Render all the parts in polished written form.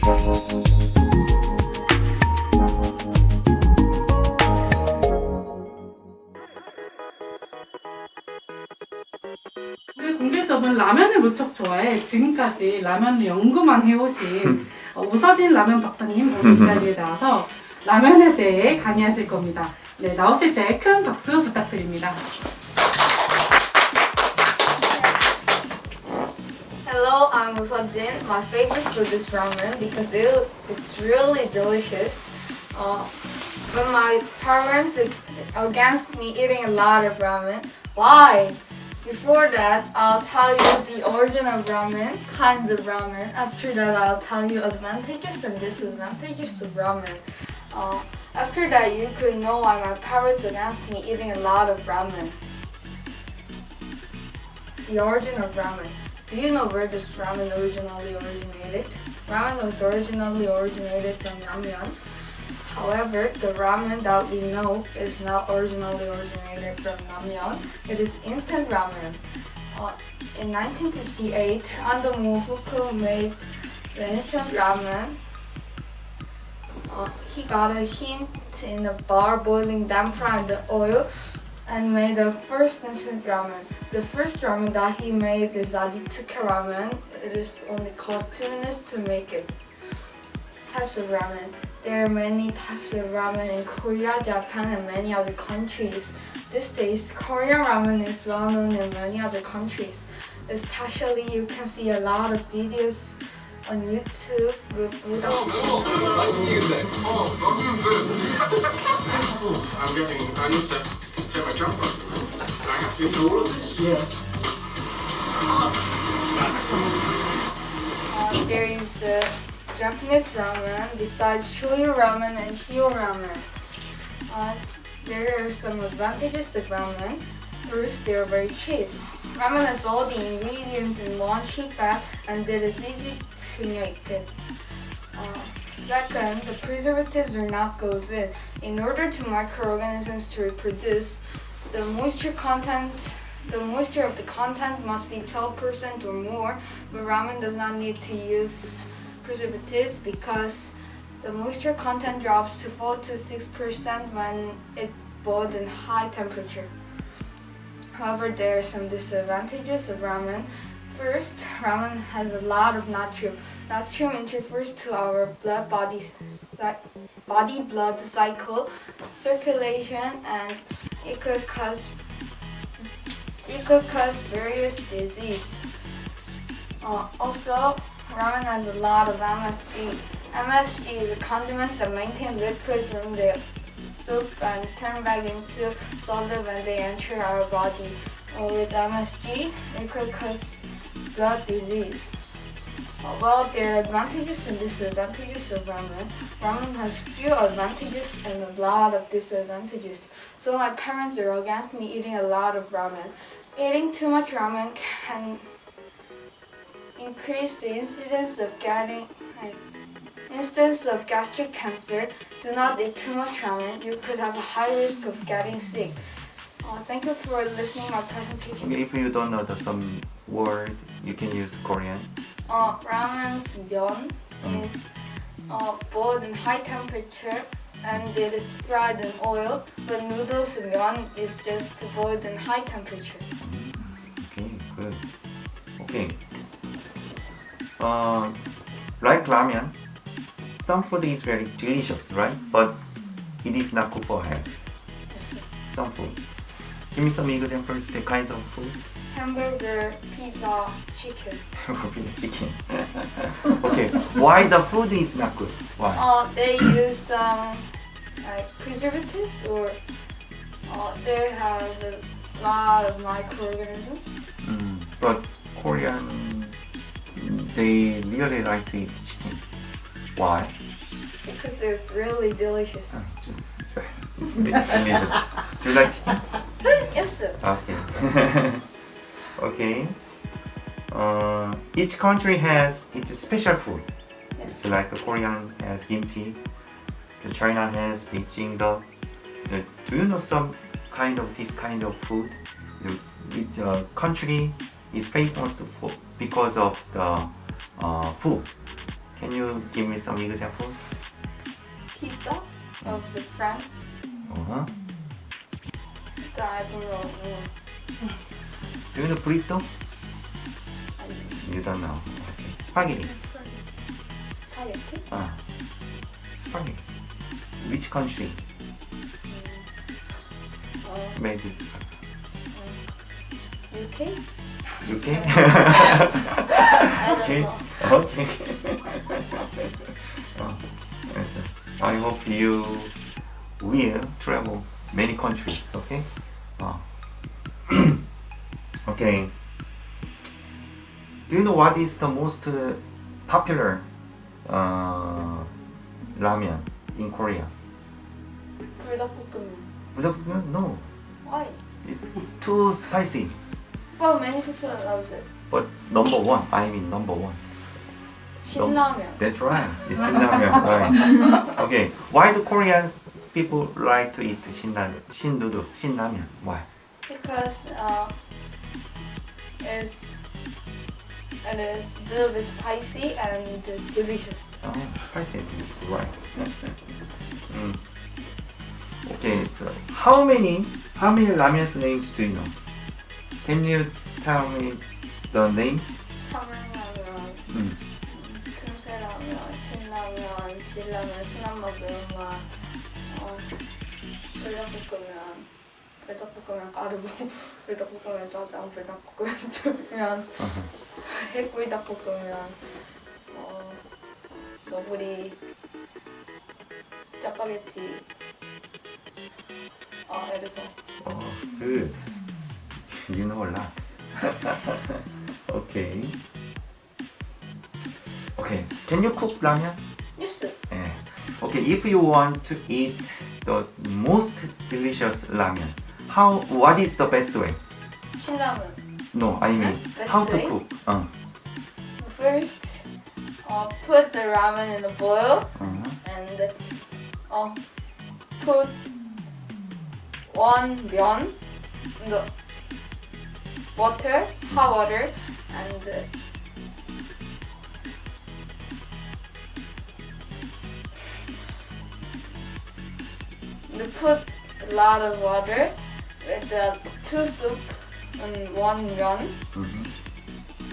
우리 공개 수업은 라면을 무척 좋아해. 지금까지 라면을 연구만 해오신 우서진 라면 박사님 오늘 이 자리에 나와서 라면에 대해 강의하실 겁니다. 네, 나오실 때 큰 박수 부탁드립니다. Hello, I'm Usojin. My favorite food is ramen because it's really delicious. But my parents are against me eating a lot of ramen. Why? Before that, I'll tell you the origin of ramen, kinds of ramen. After that, I'll tell you advantages and disadvantages of ramen. After that, you could know why my parents against me eating a lot of ramen. The origin of ramen. Do you know where this ramen originally originated? Ramen was originally originated from Namyeon. However, the ramen that we know is not originally originated from Namyeon. It is instant ramen. In 1958, Ando Mofuku made the instant ramen. He got a hint in a bar boiling damper and the oil and made the first instant ramen. The first ramen that he made is Ajitsuke ramen. It is only cost 2 minutes to make it. Types of ramen. There are many types of ramen in Korea, Japan, and many other countries. These days, Korean ramen is well known in many other countries. Especially, you can see a lot of videos on YouTube with Buddha. There is Japanese ramen besides shoyu ramen and shio ramen. There are some advantages of ramen. First, they are very cheap. Ramen has all the ingredients in one cheap bag and it is easy to make it. Second, the preservatives are not goes in. In order to microorganisms to reproduce, the moisture of the content must be 12% or more, but ramen does not need to use preservatives because the moisture content drops to 4 to 6% when it boiled in high temperature. However, there are some disadvantages of ramen. First, ramen has a lot of natrium. Natrium interferes to our body-blood cycle, circulation, and it could cause various disease. Also, ramen has a lot of MSG. MSG is a condiment that maintains liquids in the soup and turn back into solid when they enter our body. With MSG, it could cause blood disease. Well, there are advantages and disadvantages of ramen. Ramen has few advantages and a lot of disadvantages. So my parents are against me eating a lot of ramen. Eating too much ramen can increase the incidence of gastric cancer. Do not eat too much ramen. You could have a high risk of getting sick. Thank you for listening to my presentation. If you don't know some word, you can use Korean. Ramen's myeon is boiled in high temperature and it is fried in oil, but noodles myeon is just boiled in high temperature. Okay, good. Okay. Like ramen, some food is very delicious, right? But it is not good for health. Yes. Some food. Give me some examples, the kinds of food. Hamburger, pizza, chicken. Chicken. Okay, why the food is not good? Why? They use like preservatives or they have a lot of microorganisms. But Korean, they really like to eat chicken. Why? Because it's really delicious. Do you like chicken? Yes, sir. Okay. Okay. Each country has its special food. Yes. It's like Korean has kimchi, China has Beijing duck. Do you know some kind of this kind of food? Which country is famous for because of the food? Can you give me some examples? Pizza of the France. Uh-huh. I don't know. Do you know burrito? I You don't know. Okay. Spaghetti. spaghetti. Spaghetti. Which country made it? UK? UK? I don't Okay. know. Okay. Yes. I hope you will travel many countries. Okay. Okay. Do you know what is the most popular ramen in Korea? 불닭볶음면. 불닭볶음면? No. Why? It's too spicy. Well, many people love it. But number one. I mean number one. 신라면. That's right. It's 신라면. Right. Okay. Why do Koreans people like to eat 신라면? Why? Because it is a little bit spicy and delicious. Oh, spicy. Right. Okay. So how many ramen names do you know? Can you tell me the names? 참을라면, 틈새라면, 신라면, 진라면, 순한맛, 매운맛, 불닭볶음면 가르보, 불닭볶음면 짜장, 불닭볶음면 쫄면, 핵불닭볶음면, 너구리, 짜파게티, 이래서. Oh, good. You know a lot. Okay. Okay. Can you cook ramen? 뉴스. Yeah. Okay. If you want to eat the most delicious ramen, what is the best way? 신라면. No, I mean Best how to way? cook. First, put the ramen in a boil and put one 면 in the water, hot water, and put a lot of water with the 2 soup and 1 면,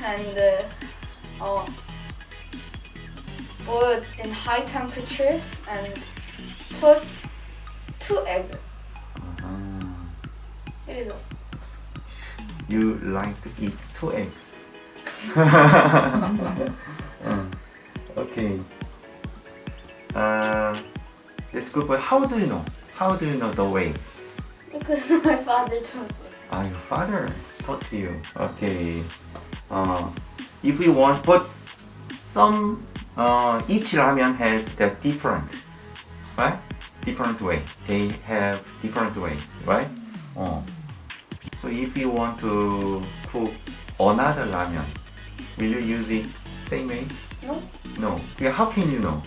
and boil it in high temperature and put 2 eggs. It is all. You like to eat 2 eggs. Okay. That's good. But how do you know? How do you know the way? Because my father told me. Your father taught you. Okay. If you want, but some each ramen has that different, right? Different way. They have different ways, right? So if you want to cook another ramen, will you use it same way? No. No. Yeah, how can you know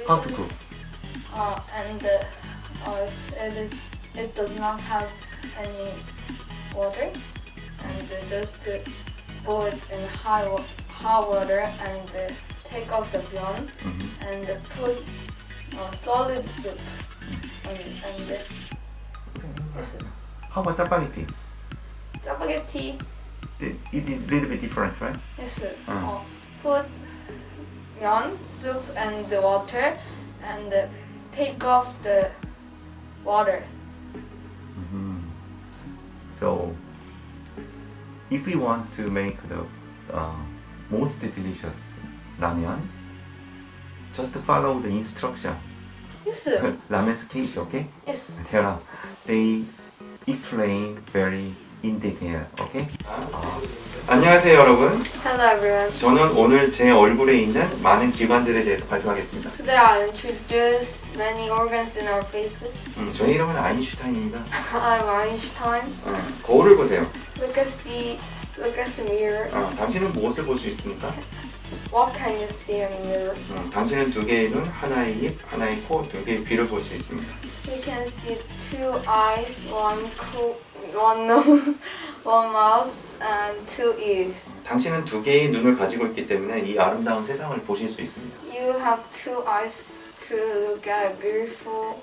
how to cook? And if it does not have any water, and just boil it in hot water and take off the 면 and put solid soup and yes. How about spaghetti? Spaghetti. It is a little bit different, right? Yes. Put 면, soup, and the water, and take off the water. So, if we want to make the most delicious ramen, just follow the instruction. Yes. Ramen's case, okay? Yes. They explain very in detail, okay? 안녕하세요, 여러분. Hello everyone. 저는 오늘 제 얼굴에 있는 많은 기관들에 대해서 발표하겠습니다. Today I'll introduce many organs in our faces. 제 이름은 아인슈타인입니다. I'm Einstein. 거울을 보세요. Look at the mirror. 당신은 무엇을 볼 수 있습니까? What can you see in the mirror? 당신은 2개의 눈, 하나의 입, 하나의 코, 2개의 귀를 볼 수 있습니다. You can see 2 eyes, 1 nose, one mouth, and two ears. 당신은 두 개의 눈을 가지고 있기 때문에 이 아름다운 세상을 보실 수 있습니다. You have two eyes to look at beautiful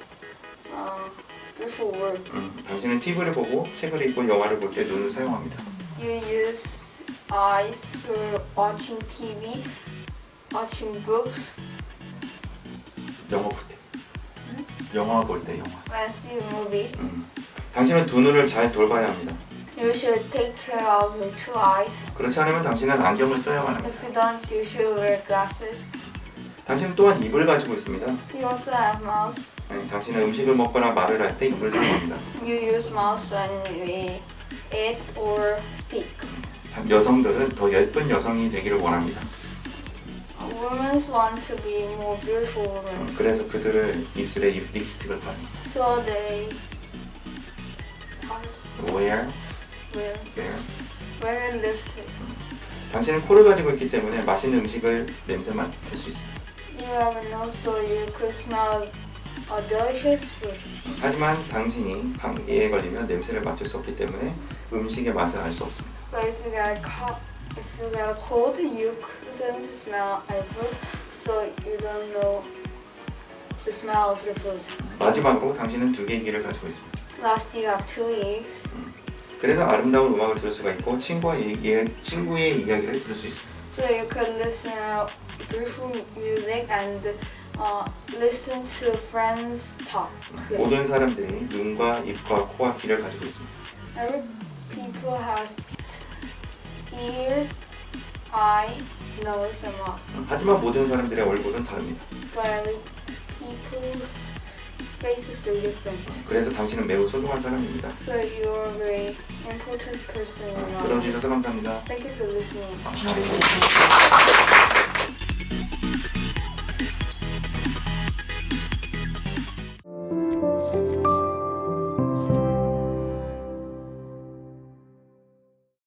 world. 당신은 TV를 보고 책을 읽고 영화를 볼 때 눈을 사용합니다. You use eyes for watching TV, watching books, 영화 볼 때. 영화 볼 때 영화. and see a movie. 당신은 두 눈을 잘 돌봐야 합니다. You should take care of your two eyes. 그렇지 않으면 당신은 안경을 써야만 합니다. If you don't, you should wear glasses. 당신은 또한 입을 가지고 있습니다. You also have mouth. 당신은 음식을 먹거나 말을 할 때 입을 사용합니다. You use mouth when you eat or speak. 여성들은 더 예쁜 여성이 되기를 원합니다. Women want to be more beautiful women. 그래서 그들은 입술에 립스틱을 바릅니다. So they Wear wear lipstick. 당신은 코를 가지고 있기 때문에 맛있는 음식을 냄새 맡을 수 있습니다. You have a nose, so you could smell a delicious food. 하지만 당신이 감기에 걸리면 냄새를 맡을 수 없기 때문에 음식의 맛을 알 수 없습니다. But if you got a cold, you couldn't smell any food, so you don't know the smell of the food. 마지막으로 당신은 두 개의 귀를 가지고 있습니다. Last, you have two ears. 그래서 아름다운 음악을 들을 수가 있고 친구의 이야기를 들을 수 있습니다. So you could listen to beautiful music and listen to friends talk. 모든 사람들이 눈과 입과 코와 귀를 가지고 있습니다. Every people has ear, eye, nose, and mouth. 하지만 모든 사람들의 얼굴은 다릅니다. But every people's faces are different. 그래서 당신은 매우 소중한 사람입니다. So you are a very important person in your life. 들어주셔서 감사합니다. Thank you for listening. 감사합니다.